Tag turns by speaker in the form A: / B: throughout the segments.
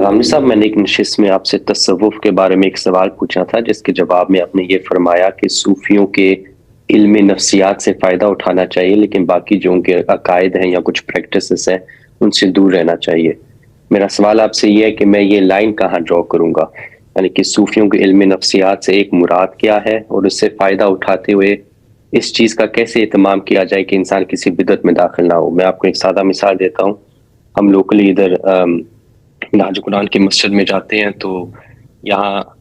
A: आमिर साहब, मैंने एक नशिस्त में आपसे तसव्वुफ के बारे में एक सवाल पूछा था, जिसके जवाब में आपने ये फरमाया कि सूफियों के इल्म नफ्सियात से फ़ायदा उठाना चाहिए, लेकिन बाकी जो उनके अकायद हैं या कुछ प्रैक्टिसेस हैं उनसे दूर रहना चाहिए। मेरा सवाल आपसे ये है कि मैं ये लाइन कहाँ ड्रॉ करूँगा, यानी कि सूफियों के इल्म नफ्सियात से एक मुराद क्या है, और उससे फ़ायदा उठाते हुए इस चीज़ का कैसे इत्माम किया जाए कि इंसान किसी बिदअत में दाखिल ना हो। मैं आपको एक सादा मिसाल देता हूँ। हम लोकली इधर नाज कुरान की मस्जिद में जाते हैं, तो यहाँ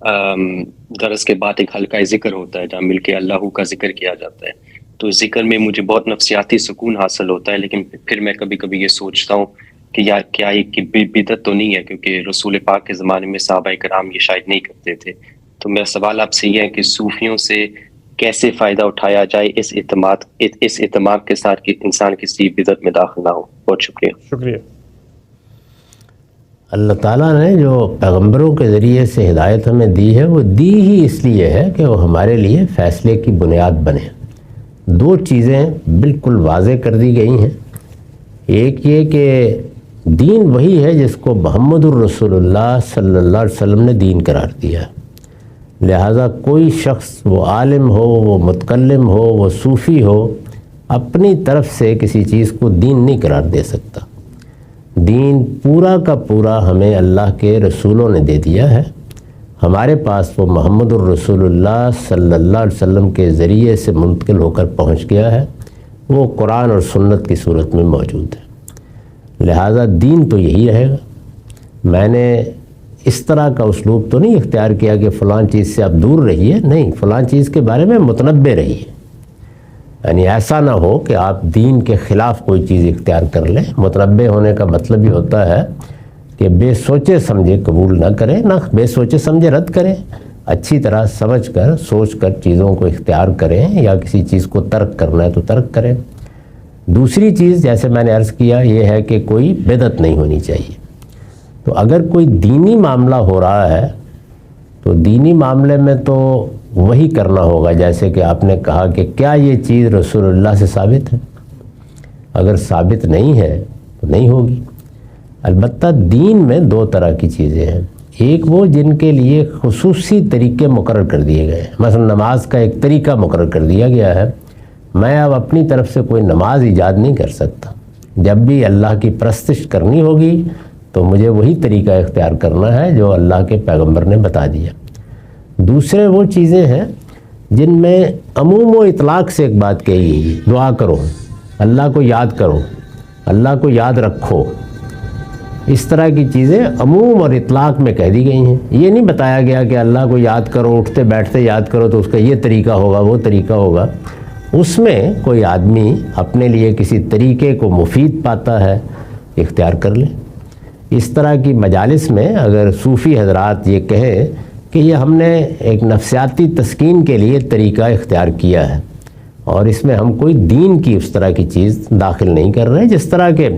A: दरस के बाद एक हल्का जिक्र होता है जहाँ मिलके अल्लाह का जिक्र किया जाता है। तो जिक्र में मुझे बहुत नफ्सियाती सुकून हासिल होता है, लेकिन फिर मैं कभी कभी ये सोचता हूँ कि यार क्या ये कि बिदअत तो नहीं है, क्योंकि रसूल पाक के ज़माने में सहाबा कराम ये शायद नहीं करते थे। तो मेरा सवाल आपसे ये है कि सूफियों से कैसे फ़ायदा उठाया जाए इस इत्माम के साथ कि इंसान किसी बिदअत में दाखिल ना हो। बहुत शुक्रिया।
B: शुक्रिया।
C: अल्लाह ताला ने जो पैगंबरों के ज़रिए से हिदायत हमें दी है, वो दी ही इसलिए है कि वो हमारे लिए फ़ैसले की बुनियाद बने। दो चीज़ें बिल्कुल वाज़े कर दी गई हैं। एक ये कि दीन वही है जिसको मुहम्मदुर रसूलुल्लाह सल्लल्लाहु अलैहि वसल्लम ने दीन करार दिया। लिहाजा कोई शख्स, वो आलिम हो, वो मुतकल्लिम हो, वो सूफ़ी हो, अपनी तरफ से किसी चीज़ को दीन नहीं करार दे सकता। दीन पूरा का पूरा हमें अल्लाह के रसूलों ने दे दिया है। हमारे पास वो मुहम्मदुर रसूलुल्लाह सल्लल्लाहु अलैहि वसल्लम के ज़रिए से मुंतकिल होकर पहुँच गया है। वो कुरान और सुन्नत की सूरत में मौजूद है। लिहाजा दीन तो यही रहेगा। मैंने इस तरह का उसलूब तो नहीं इख्तियार किया कि फ़लाँ चीज़ से आप दूर रहिए, नहीं, फ़लाँ चीज़ के बारे में मुतनब्बे रहिए। यानी ऐसा ना हो कि आप दीन के ख़िलाफ़ कोई चीज़ इख्तियार कर लें। मुतनब्बे होने का मतलब ही होता है कि बेसोचे समझे कबूल ना करें, ना बेसोचे समझे रद्द करें। अच्छी तरह समझ कर, सोच कर चीज़ों को इख्तियार करें, या किसी चीज़ को तर्क करना है तो तर्क करें। दूसरी चीज़, जैसे मैंने अर्ज़ किया, ये है कि कोई बिदअत नहीं होनी चाहिए। तो अगर कोई दीनी मामला हो रहा है तो दीनी मामले में तो वही करना होगा जैसे कि आपने कहा कि क्या ये चीज़ रसूलुल्लाह से साबित है। अगर साबित नहीं है तो नहीं होगी। अलबत्ता दीन में दो तरह की चीज़ें हैं। एक वो जिनके लिए खुसूसी तरीके मुकर्रर कर दिए गए हैं। मसलन नमाज का एक तरीका मुकर्रर कर दिया गया है। मैं अब अपनी तरफ से कोई नमाज ईजाद नहीं कर सकता। जब भी अल्लाह की परस्तिश करनी होगी तो मुझे वही तरीका इख्तियार करना है जो अल्लाह के पैगंबर ने बता दिया। दूसरे वो चीज़ें हैं जिनमें अमूम व इतलाक़ से एक बात कही गई, दुआ करो, अल्लाह को याद करो, अल्लाह को याद रखो। इस तरह की चीज़ें अमूम और इतलाक़ में कह दी गई हैं। ये नहीं बताया गया कि अल्लाह को याद करो, उठते बैठते याद करो तो उसका ये तरीका होगा, वो तरीका होगा। उसमें कोई आदमी अपने लिए किसी तरीके को मुफीद पाता है, इख्तियार कर ले। इस तरह की मजालिस में अगर सूफ़ी हजरात ये कहें कि ये हमने एक नफ्सियाती तस्कीन के लिए तरीका इख्तियार किया है और इसमें हम कोई दीन की उस तरह की चीज़ दाखिल नहीं कर रहे, जिस तरह के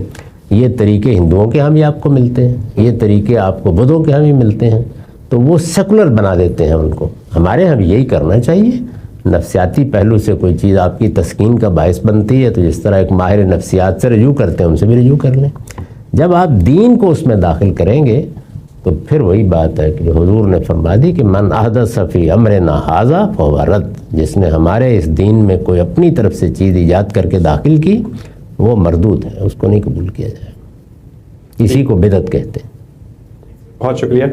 C: ये तरीके हिंदुओं के यहाँ भी आपको मिलते हैं, ये तरीके आपको बुद्धों के यहाँ भी मिलते हैं, तो वो सेकुलर बना देते हैं उनको। हमारे यहाँ भी यही करना चाहिए। नफ्सियाती पहलू से कोई चीज़ आपकी तस्कीन का बायस बनती है तो जिस तरह एक माहिर नफ्सियात से रजू करते हैं, उनसे भी रजू कर लें। जब आप दीन को उसमें दाखिल करेंगे तो फिर वही बात है कि हुजूर ने फरमा दी कि मन अहदस फी अमरिना हाज़ा फहुव रद्द। जिसने हमारे इस दीन में कोई अपनी तरफ से चीज़ ईजाद करके दाखिल की वो मरदूद है, उसको नहीं कबूल किया जाए। इसी को बिदअत कहते हैं।
B: बहुत शुक्रिया।